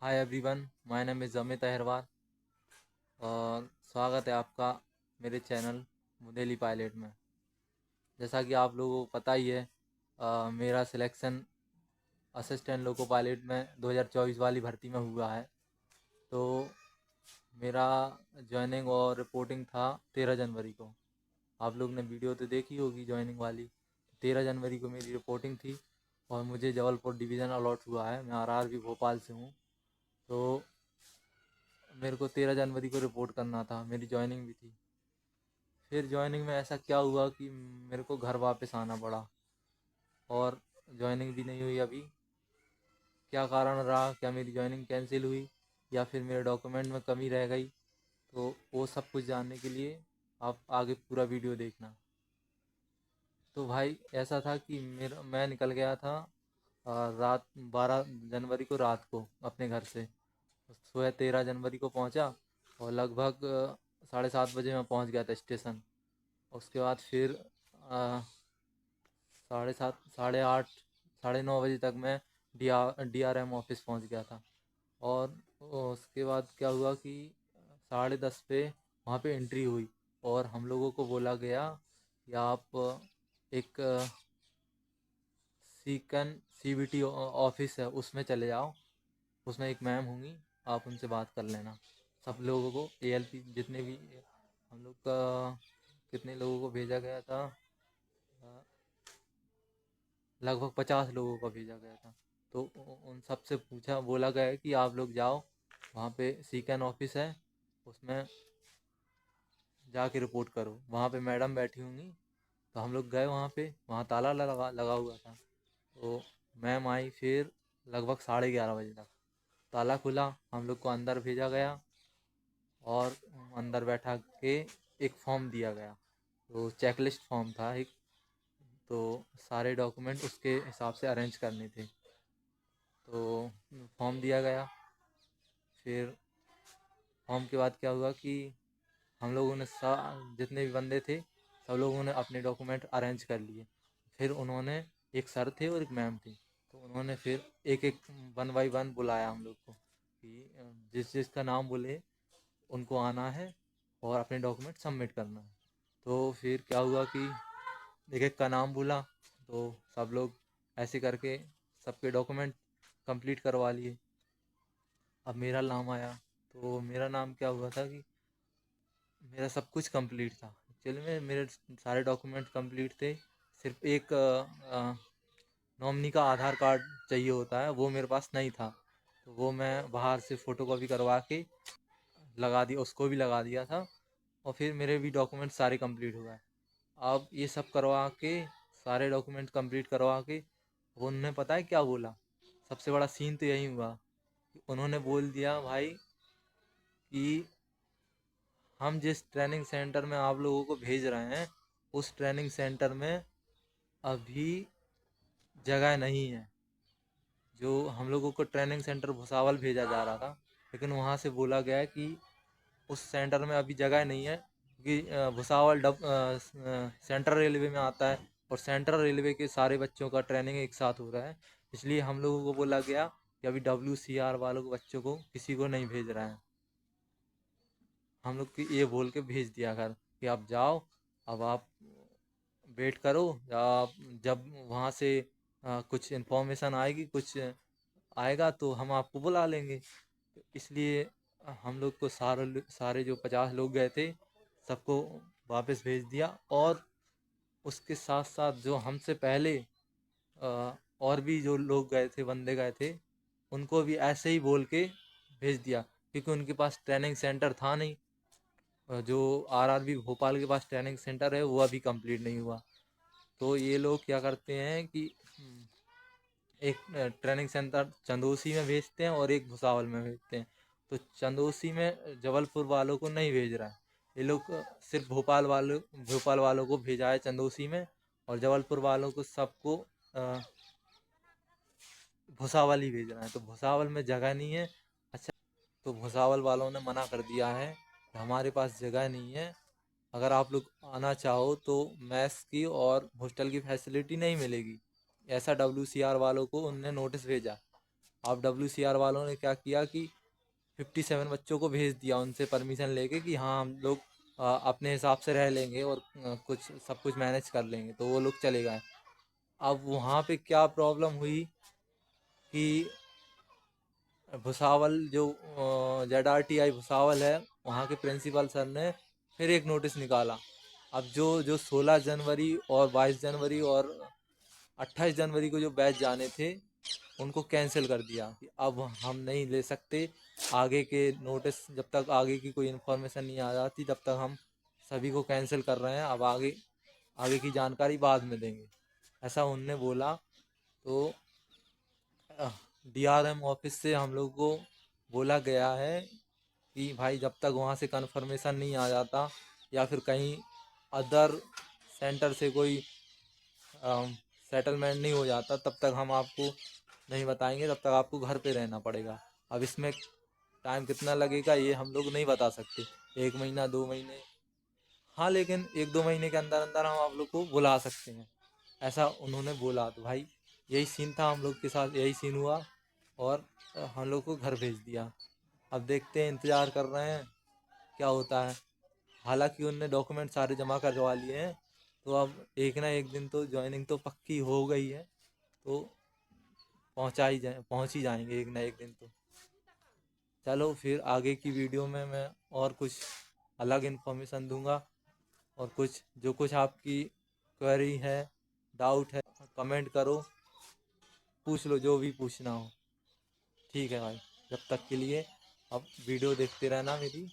Hi everyone, my name is Amit Ahirwar और स्वागत है आपका मेरे चैनल मुदेली पायलट में। जैसा कि आप लोगों को पता ही है, मेरा सिलेक्शन असिस्टेंट लोको पायलट में 2024 वाली भर्ती में हुआ है। तो मेरा ज्वाइनिंग और रिपोर्टिंग था 13 जनवरी को। आप लोग ने वीडियो तो देखी होगी ज्वाइनिंग वाली। 13 जनवरी को मेरी रिपोर्टिंग थी और मुझे जबलपुर डिवीज़न अलॉट हुआ है। मैं आरआरबी भोपाल से हूँ। तो मेरे को 13 जनवरी को रिपोर्ट करना था, मेरी ज्वाइनिंग भी थी। फिर ज्वाइनिंग में ऐसा क्या हुआ कि मेरे को घर वापस आना पड़ा और ज्वाइनिंग भी नहीं हुई अभी। क्या कारण रहा, क्या मेरी ज्वाइनिंग कैंसिल हुई या फिर मेरे डॉक्यूमेंट में कमी रह गई, तो वो सब कुछ जानने के लिए आप आगे पूरा वीडियो देखना। तो भाई ऐसा था कि मैं निकल गया था रात 12 जनवरी को रात को अपने घर से। सुबह 13 जनवरी को पहुंचा और लगभग 7:30 बजे मैं पहुंच गया था स्टेशन। उसके बाद फिर 7:30 8:30 9:30 तक मैं DRM ऑफिस पहुंच गया था। और उसके बाद क्या हुआ कि 10:30 पे वहाँ पे एंट्री हुई और हम लोगों को बोला गया कि आप एक सीकन CVT ऑफिस है उसमें चले जाओ। उसमें एक मैम होंगी, आप उनसे बात कर लेना। सब लोगों को ALP जितने भी हम लोग का कितने लोगों को भेजा गया था, लगभग 50 लोगों का भेजा गया था। तो उन सब से पूछा, बोला गया है कि आप लोग जाओ वहाँ पे सीकन ऑफिस है, उसमें जाके रिपोर्ट करो। वहाँ पे मैडम बैठी होंगी। तो हम लोग गए वहाँ पे, वहाँ ताला लगा लगा हुआ था। तो मैम आई फिर लगभग 11:30 बजे तक। ताला खुला, हम लोग को अंदर भेजा गया और अंदर बैठा के एक फॉर्म दिया गया। तो चेकलिस्ट फॉर्म था एक। तो सारे डॉक्यूमेंट उसके हिसाब से अरेंज करने थे। तो फॉर्म दिया गया। फिर फॉर्म के बाद क्या हुआ कि हम लोगों ने जितने भी बंदे थे सब लोगों ने अपने डॉक्यूमेंट अरेंज कर लिए। फिर उन्होंने, एक सर थे और एक मैम थी, तो उन्होंने फिर एक एक 1 बाय 1 बुलाया हम लोग को कि जिस जिसका नाम बोले उनको आना है और अपने डॉक्यूमेंट सबमिट करना है। तो फिर क्या हुआ कि एक एक का नाम बोला। तो सब लोग ऐसे करके सबके डॉक्यूमेंट कंप्लीट करवा लिए। अब मेरा नाम आया। तो मेरा नाम क्या हुआ था कि मेरा सब कुछ कंप्लीट था। एक्चुअली में मेरे सारे डॉक्यूमेंट कंप्लीट थे। सिर्फ एक नॉमिनी का आधार कार्ड चाहिए होता है, वो मेरे पास नहीं था। तो वो मैं बाहर से फ़ोटोकॉपी करवा के लगा दिया, उसको भी लगा दिया था। और फिर मेरे भी डॉक्यूमेंट सारे कंप्लीट हो गए। अब ये सब करवा के, सारे डॉक्यूमेंट कंप्लीट करवा के, वो उन्होंने पता है क्या बोला? सबसे बड़ा सीन तो यही हुआ कि उन्होंने बोल दिया भाई कि हम जिस ट्रेनिंग सेंटर में आप लोगों को भेज रहे हैं उस ट्रेनिंग सेंटर में अभी जगह नहीं है। जो हम लोगों को ट्रेनिंग सेंटर भुसावल भेजा जा रहा था, लेकिन वहाँ से बोला गया है कि उस सेंटर में अभी जगह नहीं है क्योंकि भुसावल सेंट्रल रेलवे में आता है और सेंट्रल रेलवे के सारे बच्चों का ट्रेनिंग एक साथ हो रहा है। इसलिए हम लोगों को बोला गया कि अभी WCR वालों को बच्चों को किसी को नहीं भेज रहे हैं। हम लोग की ये बोल के भेज दिया घर कि आप जाओ, अब आप वेट करो, या आप जब वहाँ से कुछ इन्फॉर्मेशन आएगी, कुछ आएगा तो हम आपको बुला लेंगे। तो इसलिए हम लोग को सारे जो 50 लोग गए थे सबको वापस भेज दिया। और उसके साथ साथ जो हमसे पहले और भी जो लोग गए थे, बंदे गए थे, उनको भी ऐसे ही बोल के भेज दिया क्योंकि उनके पास ट्रेनिंग सेंटर था नहीं। जो RRB भोपाल के पास ट्रेनिंग सेंटर है वो अभी कंप्लीट नहीं हुआ। तो ये लोग क्या करते हैं कि एक ट्रेनिंग सेंटर चंदोसी में भेजते हैं और एक भुसावल में भेजते हैं। तो चंदोसी में जबलपुर वालों को नहीं भेज रहा है ये लोग, सिर्फ भोपाल वालों को भेजा है चंदोसी में। और जबलपुर वालों को सबको अ, भुसावल ही भेज रहा है। तो भुसावल में जगह नहीं है। अच्छा, तो भुसावल वालों ने मना कर दिया है कि हमारे पास जगह नहीं है, अगर आप लोग आना चाहो तो मैस की और हॉस्टल की फैसिलिटी नहीं मिलेगी। ऐसा WCR वालों को उनने नोटिस भेजा। अब WCR वालों ने क्या किया कि 57 बच्चों को भेज दिया उनसे परमिशन लेके कि हाँ हम लोग अपने हिसाब से रह लेंगे और कुछ सब कुछ मैनेज कर लेंगे, तो वो लोग चले गए। अब वहाँ पे क्या प्रॉब्लम हुई कि भुसावल जो ZRTI भुसावल है, वहाँ के प्रिंसिपल सर ने फिर एक नोटिस निकाला। अब जो जो 16 जनवरी और 22 जनवरी और 28 जनवरी को जो बैच जाने थे उनको कैंसिल कर दिया कि अब हम नहीं ले सकते आगे के नोटिस, जब तक आगे की कोई इन्फॉर्मेशन नहीं आ जाती तब तक हम सभी को कैंसिल कर रहे हैं, अब आगे आगे की जानकारी बाद में देंगे, ऐसा उनने बोला। तो DRM ऑफिस से हम लोग को बोला गया है कि भाई जब तक वहाँ से कन्फर्मेशन नहीं आ जाता या फिर कहीं अदर सेंटर से कोई सेटलमेंट नहीं हो जाता तब तक हम आपको नहीं बताएंगे, तब तक आपको घर पे रहना पड़ेगा। अब इसमें टाइम कितना लगेगा ये हम लोग नहीं बता सकते, 1 महीना 2 महीने, हाँ लेकिन 1-2 महीने के अंदर अंदर हम आप लोग को बुला सकते हैं, ऐसा उन्होंने बोला। तो भाई यही सीन था, हम लोग के साथ यही सीन हुआ और हम लोग को घर भेज दिया। अब देखते हैं, इंतज़ार कर रहे हैं क्या होता है। हालांकि उनने डॉक्यूमेंट सारे जमा करवा लिए हैं, तो अब एक ना एक दिन तो ज्वाइनिंग तो पक्की हो गई है, तो पहुंच ही जाएंगे एक ना एक दिन तो। चलो फिर आगे की वीडियो में मैं और कुछ अलग इन्फॉर्मेशन दूंगा, और कुछ जो कुछ आपकी क्वेरी है, डाउट है, कमेंट करो, पूछ लो जो भी पूछना हो। ठीक है भाई, जब तक के लिए अब वीडियो देखते रहना मेरी।